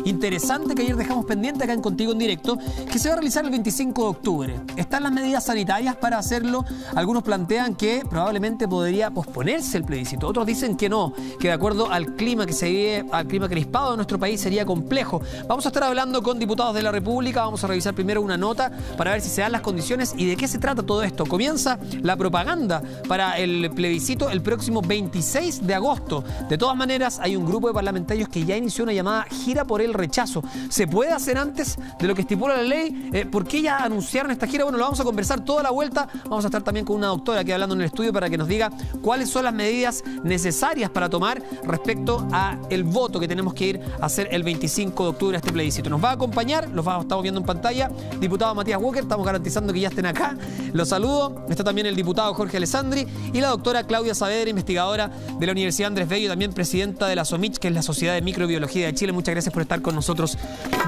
interesante que ayer dejamos pendiente acá en Contigo en Directo, que se va a realizar el 25 de octubre. ¿Están las medidas sanitarias para hacerlo? Algunos plantean que probablemente podría posponerse el plebiscito. Otros dicen que no, que de acuerdo al clima que se vive, al clima crispado de nuestro país, sería complejo. Vamos a estar hablando con diputados de la República. Vamos a revisar primero una nota para ver si se dan las condiciones y de qué se trata todo esto. Comienza la propaganda para el plebiscito el próximo 26 de agosto. De todas maneras, hay un grupo de parlamentarios que ya inició una llamada gira por el rechazo. ¿Se puede hacer antes de lo que estipula la ley? ¿Por qué ya anunciaron esta gira? Bueno, lo vamos a conversar toda la vuelta. Vamos a estar también con una doctora que hablando en el estudio para que nos diga cuáles son las medidas necesarias para tomar respecto a el voto que tenemos que ir a hacer el 25 de octubre a este plebiscito. Nos va a acompañar, estamos viendo en pantalla, diputado Matías Walker, estamos garantizando que ya estén acá. Los saludo. Está también el diputado Jorge Alessandri y la doctora Claudia Saavedra, investigadora de la Universidad Andrés Bello, también presidenta de la SOMICH, que es la Sociedad de Microbiología de Chile. Muchas gracias por estar con nosotros,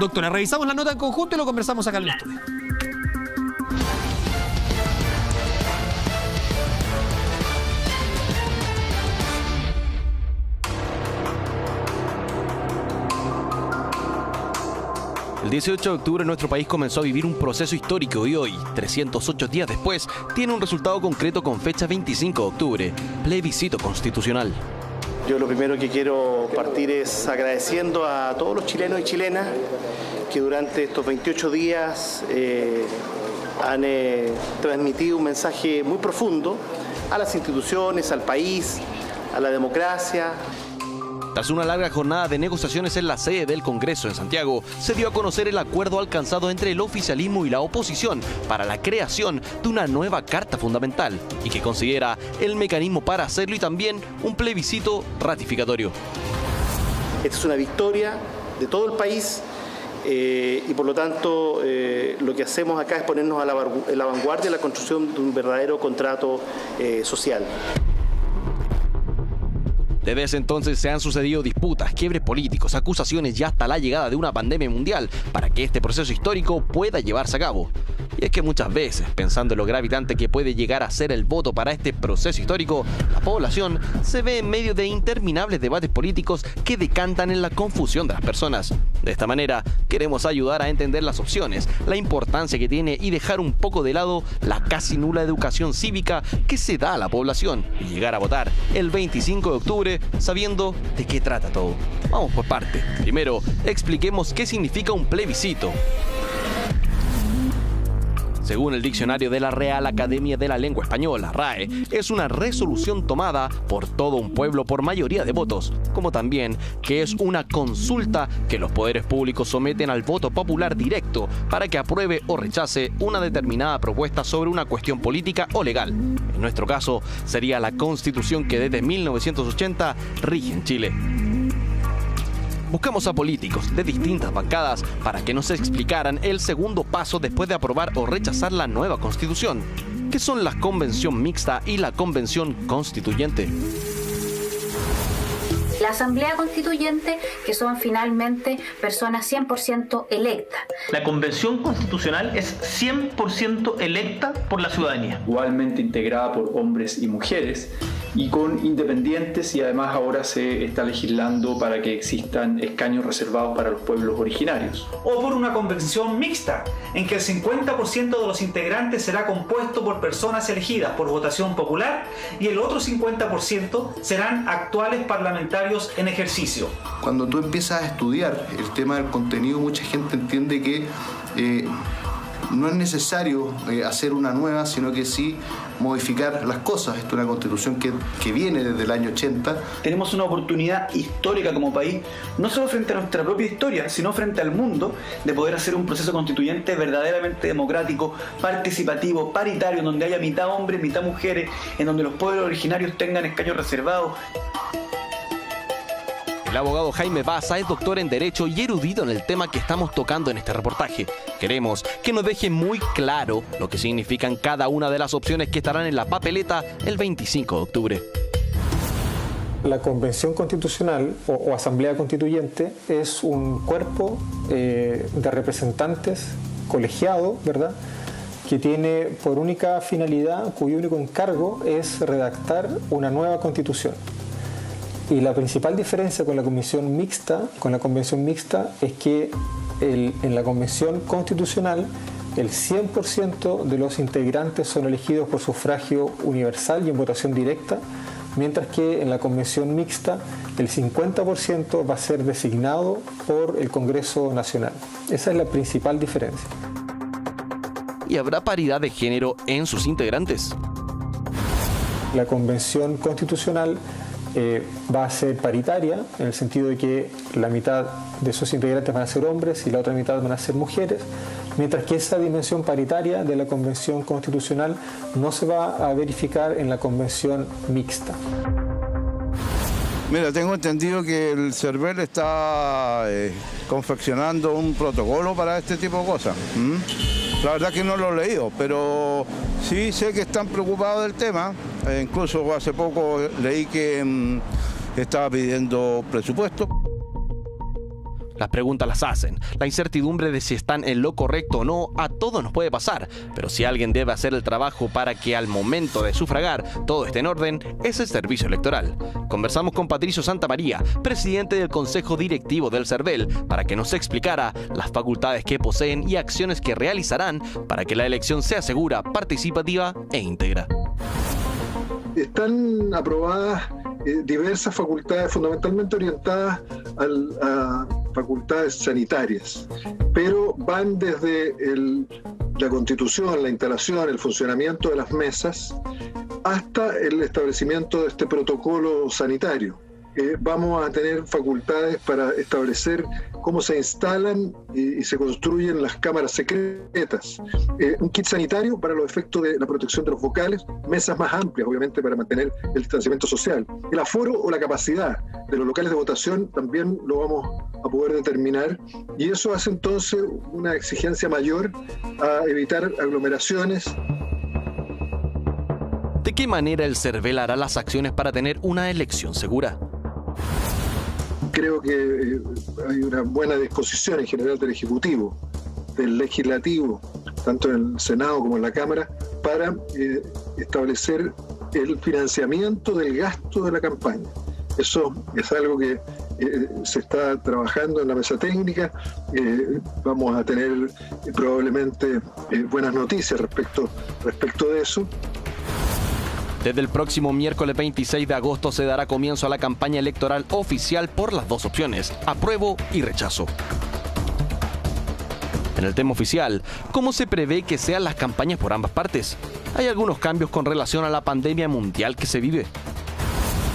doctora. Revisamos la nota en conjunto y lo conversamos acá en el estudio. El 18 de octubre nuestro país comenzó a vivir un proceso histórico y hoy, 308 días después, tiene un resultado concreto con fecha 25 de octubre, plebiscito constitucional. Yo lo primero que quiero partir es agradeciendo a todos los chilenos y chilenas que durante estos 28 días han transmitido un mensaje muy profundo a las instituciones, al país, a la democracia. Tras una larga jornada de negociaciones en la sede del Congreso en Santiago, se dio a conocer el acuerdo alcanzado entre el oficialismo y la oposición para la creación de una nueva Carta Fundamental y que considera el mecanismo para hacerlo y también un plebiscito ratificatorio. Esta es una victoria de todo el país y por lo tanto lo que hacemos acá es ponernos a la vanguardia de la construcción de un verdadero contrato social. Desde ese entonces se han sucedido disputas, quiebres políticos, acusaciones y hasta la llegada de una pandemia mundial para que este proceso histórico pueda llevarse a cabo. Y es que muchas veces, pensando en lo gravitante que puede llegar a ser el voto para este proceso histórico, la población se ve en medio de interminables debates políticos que decantan en la confusión de las personas. De esta manera, queremos ayudar a entender las opciones, la importancia que tiene y dejar un poco de lado la casi nula educación cívica que se da a la población y llegar a votar el 25 de octubre sabiendo de qué trata todo. Vamos por parte. Primero, expliquemos qué significa un plebiscito. Según el diccionario de la Real Academia de la Lengua Española, RAE, es una resolución tomada por todo un pueblo por mayoría de votos, como también que es una consulta que los poderes públicos someten al voto popular directo para que apruebe o rechace una determinada propuesta sobre una cuestión política o legal. En nuestro caso, sería la Constitución que desde 1980 rige en Chile. Buscamos a políticos de distintas bancadas para que nos explicaran el segundo paso después de aprobar o rechazar la nueva Constitución, que son la Convención Mixta y la Convención Constituyente. La Asamblea Constituyente, que son finalmente personas 100% electas. La Convención Constitucional es 100% electa por la ciudadanía. Igualmente integrada por hombres y mujeres y con independientes, y además ahora se está legislando para que existan escaños reservados para los pueblos originarios. O por una convención mixta, en que el 50% de los integrantes será compuesto por personas elegidas por votación popular y el otro 50% serán actuales parlamentarios en ejercicio. Cuando tú empiezas a estudiar el tema del contenido, mucha gente entiende que no es necesario hacer una nueva, sino que sí modificar las cosas. Esto es una constitución que viene desde el año 80. Tenemos una oportunidad histórica como país, no solo frente a nuestra propia historia, sino frente al mundo, de poder hacer un proceso constituyente verdaderamente democrático, participativo, paritario, en donde haya mitad hombres, mitad mujeres, en donde los pueblos originarios tengan escaños reservados. El abogado Jaime Baza es doctor en Derecho y erudito en el tema que estamos tocando en este reportaje. Queremos que nos deje muy claro lo que significan cada una de las opciones que estarán en la papeleta el 25 de octubre. La Convención Constitucional o Asamblea Constituyente es un cuerpo de representantes colegiado, ¿verdad?, que tiene por única finalidad, cuyo único encargo es redactar una nueva Constitución. Y la principal diferencia con la convención mixta es que en la convención constitucional el 100% de los integrantes son elegidos por sufragio universal y en votación directa, mientras que en la convención mixta el 50% va a ser designado por el Congreso Nacional. Esa es la principal diferencia. ¿Y habrá paridad de género en sus integrantes? La convención constitucional va a ser paritaria, en el sentido de que la mitad de sus integrantes van a ser hombres y la otra mitad van a ser mujeres, mientras que esa dimensión paritaria de la convención constitucional no se va a verificar en la convención mixta. Mira, tengo entendido que el CERVEL está confeccionando un protocolo para este tipo de cosas. La verdad que no lo he leído, pero sí sé que están preocupados del tema. Incluso hace poco leí que estaba pidiendo presupuesto. Las preguntas las hacen. La incertidumbre de si están en lo correcto o no a todos nos puede pasar, pero si alguien debe hacer el trabajo para que al momento de sufragar todo esté en orden, es el servicio electoral. Conversamos con Patricio Santamaría, presidente del Consejo Directivo del CERVEL, para que nos explicara las facultades que poseen y acciones que realizarán para que la elección sea segura, participativa e íntegra. Están aprobadas diversas facultades, fundamentalmente orientadas a facultades sanitarias, pero van desde la constitución, la instalación, el funcionamiento de las mesas, hasta el establecimiento de este protocolo sanitario. Vamos a tener facultades para establecer cómo se instalan y se construyen las cámaras secretas. Un kit sanitario para los efectos de la protección de los vocales, mesas más amplias, obviamente, para mantener el distanciamiento social. El aforo o la capacidad de los locales de votación también lo vamos a poder determinar, y eso hace entonces una exigencia mayor a evitar aglomeraciones. ¿De qué manera el CERVEL hará las acciones para tener una elección segura? Creo que hay una buena disposición en general del Ejecutivo, del Legislativo, tanto en el Senado como en la Cámara, para establecer el financiamiento del gasto de la campaña. Eso es algo que se está trabajando en la mesa técnica. Vamos a tener probablemente buenas noticias respecto de eso. Desde el próximo miércoles 26 de agosto se dará comienzo a la campaña electoral oficial por las dos opciones, apruebo y rechazo. En el tema oficial, ¿cómo se prevé que sean las campañas por ambas partes? ¿Hay algunos cambios con relación a la pandemia mundial que se vive?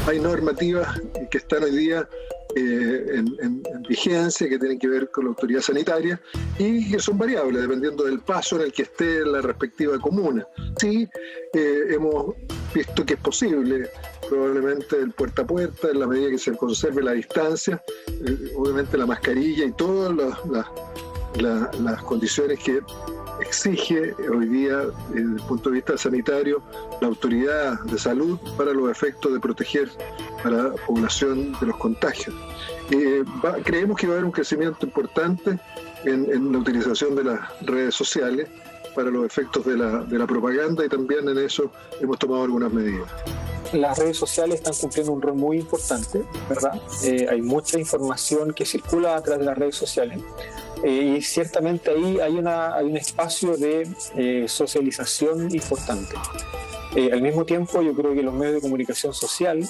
Hay normativas que están hoy día en vigencia, que tienen que ver con la autoridad sanitaria y que son variables dependiendo del paso en el que esté la respectiva comuna. Sí, hemos visto que es posible probablemente el puerta a puerta en la medida que se conserve la distancia, obviamente la mascarilla y todas las condiciones que exige hoy día desde el punto de vista sanitario la autoridad de salud para los efectos de proteger a la población de los contagios. Creemos que va a haber un crecimiento importante en la utilización de las redes sociales para los efectos de la propaganda, y también en eso hemos tomado algunas medidas. Las redes sociales están cumpliendo un rol muy importante, ¿verdad? Hay mucha información que circula a través de las redes sociales. Y ciertamente ahí hay un espacio de socialización importante. Al mismo tiempo, yo creo que los medios de comunicación social,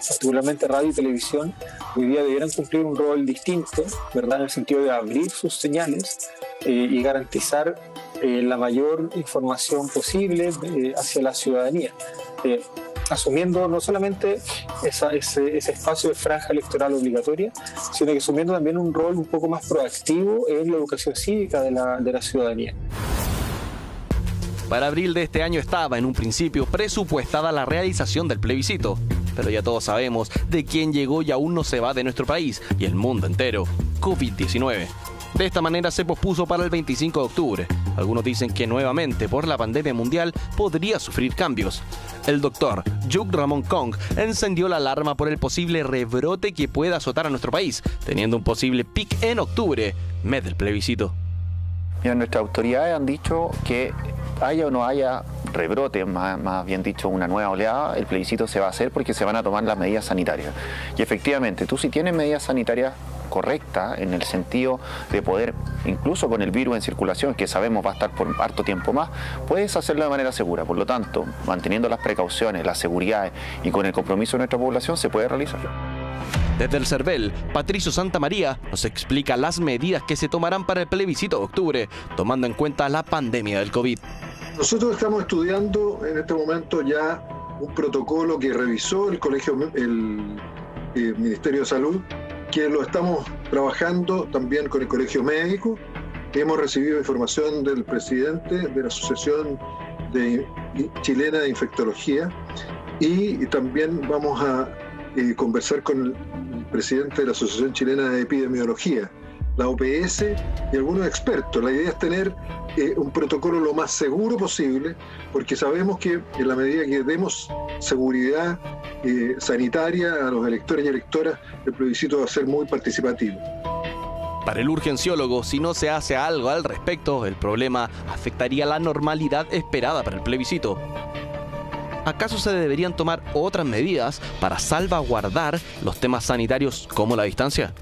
particularmente radio y televisión, hoy día deberán cumplir un rol distinto, ¿verdad?, en el sentido de abrir sus señales y garantizar la mayor información posible hacia la ciudadanía. Asumiendo no solamente ese espacio de franja electoral obligatoria, sino que asumiendo también un rol un poco más proactivo en la educación cívica de la ciudadanía. Para abril de este año estaba en un principio presupuestada la realización del plebiscito, pero ya todos sabemos de quién llegó y aún no se va de nuestro país y el mundo entero: COVID-19. De esta manera se pospuso para el 25 de octubre. Algunos dicen que nuevamente por la pandemia mundial podría sufrir cambios. El doctor Juk Ramón Kong encendió la alarma por el posible rebrote que pueda azotar a nuestro país, teniendo un posible pic en octubre, mes del plebiscito. Mira, nuestras autoridades han dicho que haya o no haya rebrote, más bien dicho, una nueva oleada, el plebiscito se va a hacer porque se van a tomar las medidas sanitarias. Y efectivamente, tú si tienes medidas sanitarias correctas, en el sentido de poder, incluso con el virus en circulación, que sabemos va a estar por harto tiempo más, puedes hacerlo de manera segura. Por lo tanto, manteniendo las precauciones, las seguridades y con el compromiso de nuestra población, se puede realizar. Desde el CERVEL, Patricio Santamaría nos explica las medidas que se tomarán para el plebiscito de octubre, tomando en cuenta la pandemia del COVID. Nosotros estamos estudiando en este momento ya un protocolo que revisó el Ministerio de Salud, que lo estamos trabajando también con el Colegio Médico. Hemos recibido información del presidente de la Asociación Chilena de Infectología y también vamos a conversar con el presidente de la Asociación Chilena de Epidemiología, la OPS y algunos expertos. La idea es tener un protocolo lo más seguro posible, porque sabemos que en la medida que demos seguridad sanitaria a los electores y electoras, el plebiscito va a ser muy participativo. Para el urgenciólogo, si no se hace algo al respecto, el problema afectaría la normalidad esperada para el plebiscito. ¿Acaso se deberían tomar otras medidas para salvaguardar los temas sanitarios como la distancia?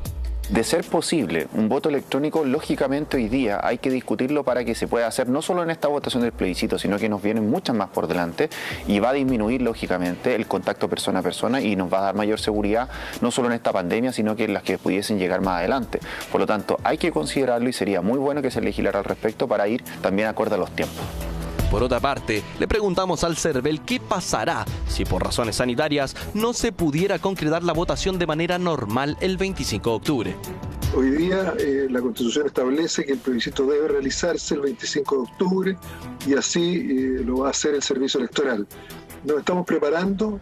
De ser posible, un voto electrónico, lógicamente hoy día hay que discutirlo para que se pueda hacer no solo en esta votación del plebiscito, sino que nos vienen muchas más por delante y va a disminuir lógicamente el contacto persona a persona y nos va a dar mayor seguridad no solo en esta pandemia, sino que en las que pudiesen llegar más adelante. Por lo tanto, hay que considerarlo y sería muy bueno que se legislara al respecto para ir también acorde a los tiempos. Por otra parte, le preguntamos al CERVEL qué pasará si por razones sanitarias no se pudiera concretar la votación de manera normal el 25 de octubre. Hoy día la Constitución establece que el plebiscito debe realizarse el 25 de octubre y así lo va a hacer el Servicio Electoral. Nos estamos preparando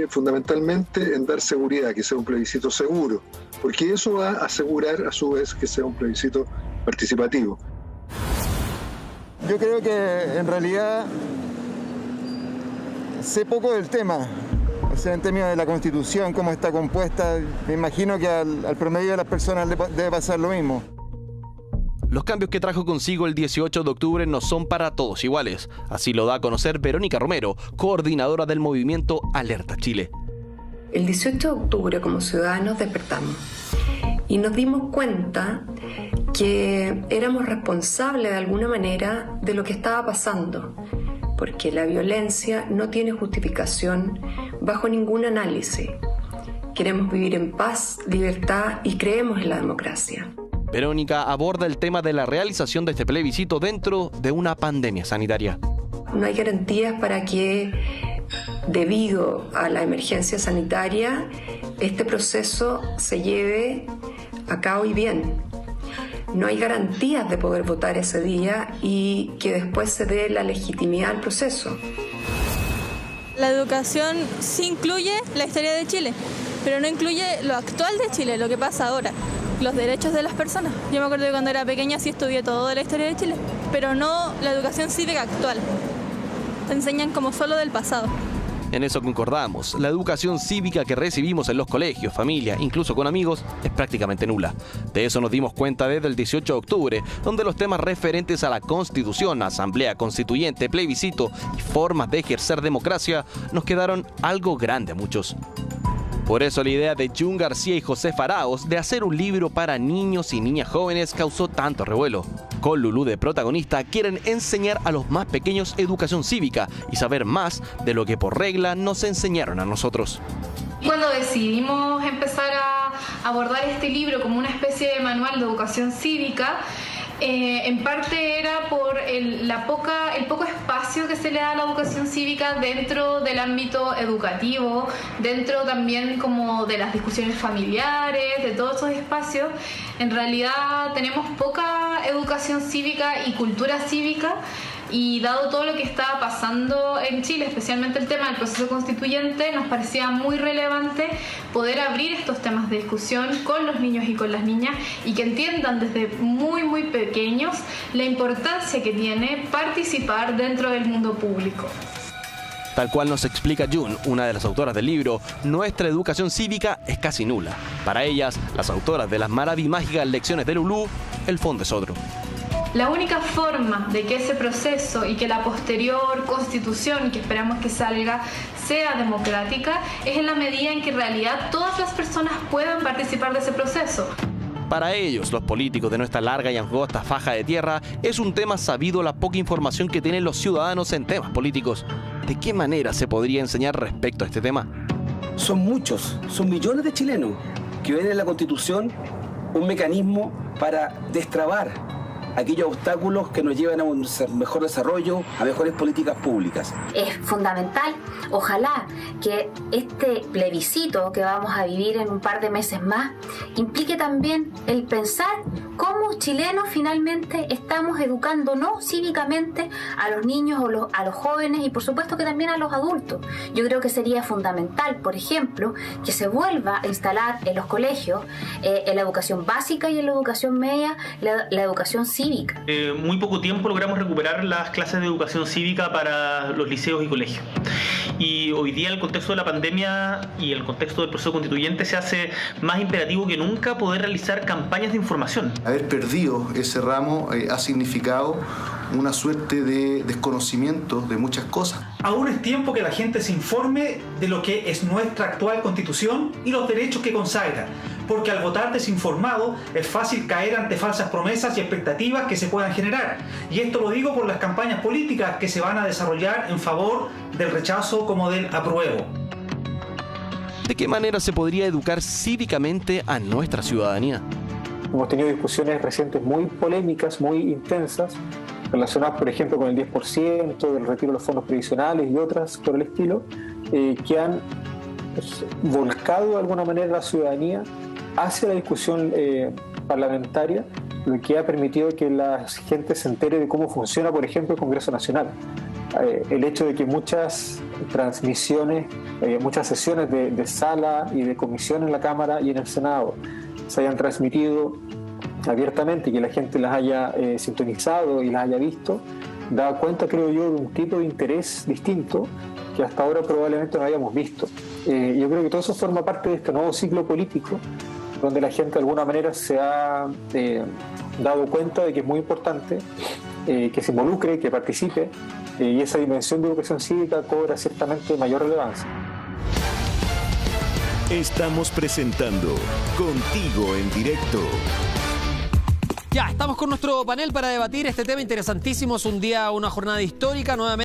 fundamentalmente en dar seguridad, que sea un plebiscito seguro, porque eso va a asegurar a su vez que sea un plebiscito participativo. Yo creo que en realidad sé poco del tema, o sea, en términos de la Constitución, cómo está compuesta, me imagino que al promedio de las personas debe pasar lo mismo. Los cambios que trajo consigo el 18 de octubre no son para todos iguales, así lo da a conocer Verónica Romero, coordinadora del movimiento Alerta Chile. El 18 de octubre como ciudadanos despertamos y nos dimos cuenta que éramos responsables de alguna manera de lo que estaba pasando, porque la violencia no tiene justificación bajo ningún análisis. Queremos vivir en paz, libertad y creemos en la democracia. Verónica aborda el tema de la realización de este plebiscito dentro de una pandemia sanitaria. No hay garantías para que, debido a la emergencia sanitaria, este proceso se lleve a cabo y bien. No hay garantías de poder votar ese día y que después se dé la legitimidad al proceso. La educación sí incluye la historia de Chile, pero no incluye lo actual de Chile, lo que pasa ahora, los derechos de las personas. Yo me acuerdo que cuando era pequeña sí estudié todo de la historia de Chile, pero no la educación cívica actual. Te enseñan como solo del pasado. En eso concordamos. La educación cívica que recibimos en los colegios, familia, incluso con amigos, es prácticamente nula. De eso nos dimos cuenta desde el 18 de octubre, donde los temas referentes a la Constitución, Asamblea Constituyente, plebiscito y formas de ejercer democracia nos quedaron algo grande a muchos. Por eso la idea de Jun García y José Faraos de hacer un libro para niños y niñas jóvenes causó tanto revuelo. Con Lulú de protagonista quieren enseñar a los más pequeños educación cívica y saber más de lo que por regla nos enseñaron a nosotros. Cuando decidimos empezar a abordar este libro como una especie de manual de educación cívica, en parte era por el poco espacio que se le da a la educación cívica dentro del ámbito educativo, dentro también como de las discusiones familiares, de todos esos espacios. En realidad tenemos poca educación cívica y cultura cívica, y dado todo lo que estaba pasando en Chile, especialmente el tema del proceso constituyente, nos parecía muy relevante poder abrir estos temas de discusión con los niños y con las niñas y que entiendan desde muy muy pequeños la importancia que tiene participar dentro del mundo público. Tal cual nos explica Jun, una de las autoras del libro, nuestra educación cívica es casi nula. Para ellas, las autoras de las maravilláticas lecciones de Lulú, el fondo es otro. La única forma de que ese proceso y que la posterior constitución, que esperamos que salga, sea democrática, es en la medida en que en realidad todas las personas puedan participar de ese proceso. Para ellos, los políticos de nuestra larga y angosta faja de tierra, es un tema sabido la poca información que tienen los ciudadanos en temas políticos. ¿De qué manera se podría enseñar respecto a este tema? Son muchos, son millones de chilenos que ven en la Constitución un mecanismo para destrabar aquellos obstáculos que nos llevan a un mejor desarrollo, a mejores políticas públicas. Es fundamental, ojalá, que este plebiscito que vamos a vivir en un par de meses más implique también el pensar cómo chilenos finalmente estamos educando no cívicamente a los niños o a los jóvenes y por supuesto que también a los adultos. Yo creo que sería fundamental, por ejemplo, que se vuelva a instalar en los colegios, en la educación básica y en la educación media, la educación cívica. Muy poco tiempo logramos recuperar las clases de educación cívica para los liceos y colegios. Y hoy día, en el contexto de la pandemia y el contexto del proceso constituyente, se hace más imperativo que nunca poder realizar campañas de información. Haber perdido ese ramo ha significado una suerte de desconocimiento de muchas cosas. Aún es tiempo que la gente se informe de lo que es nuestra actual Constitución y los derechos que consagra, porque al votar desinformado es fácil caer ante falsas promesas y expectativas que se puedan generar. Y esto lo digo por las campañas políticas que se van a desarrollar en favor del rechazo como del apruebo. ¿De qué manera se podría educar cívicamente a nuestra ciudadanía? Hemos tenido discusiones recientes muy polémicas, muy intensas, relacionadas, por ejemplo, con el 10% del retiro de los fondos previsionales y otras por el estilo, que han volcado de alguna manera la ciudadanía hacia la discusión parlamentaria, lo que ha permitido que la gente se entere de cómo funciona, por ejemplo, el Congreso Nacional. El hecho de que muchas transmisiones, muchas sesiones de sala y de comisión en la Cámara y en el Senado se hayan transmitido abiertamente y que la gente las haya sintonizado y las haya visto, da cuenta, creo yo, de un tipo de interés distinto que hasta ahora probablemente no habíamos visto. Yo creo que todo eso forma parte de este nuevo ciclo político, donde la gente de alguna manera se ha dado cuenta de que es muy importante que se involucre, que participe, y esa dimensión de educación cívica cobra ciertamente mayor relevancia. Estamos presentando Contigo en Directo. Ya, estamos con nuestro panel para debatir este tema interesantísimo. Es un día, una jornada histórica nuevamente.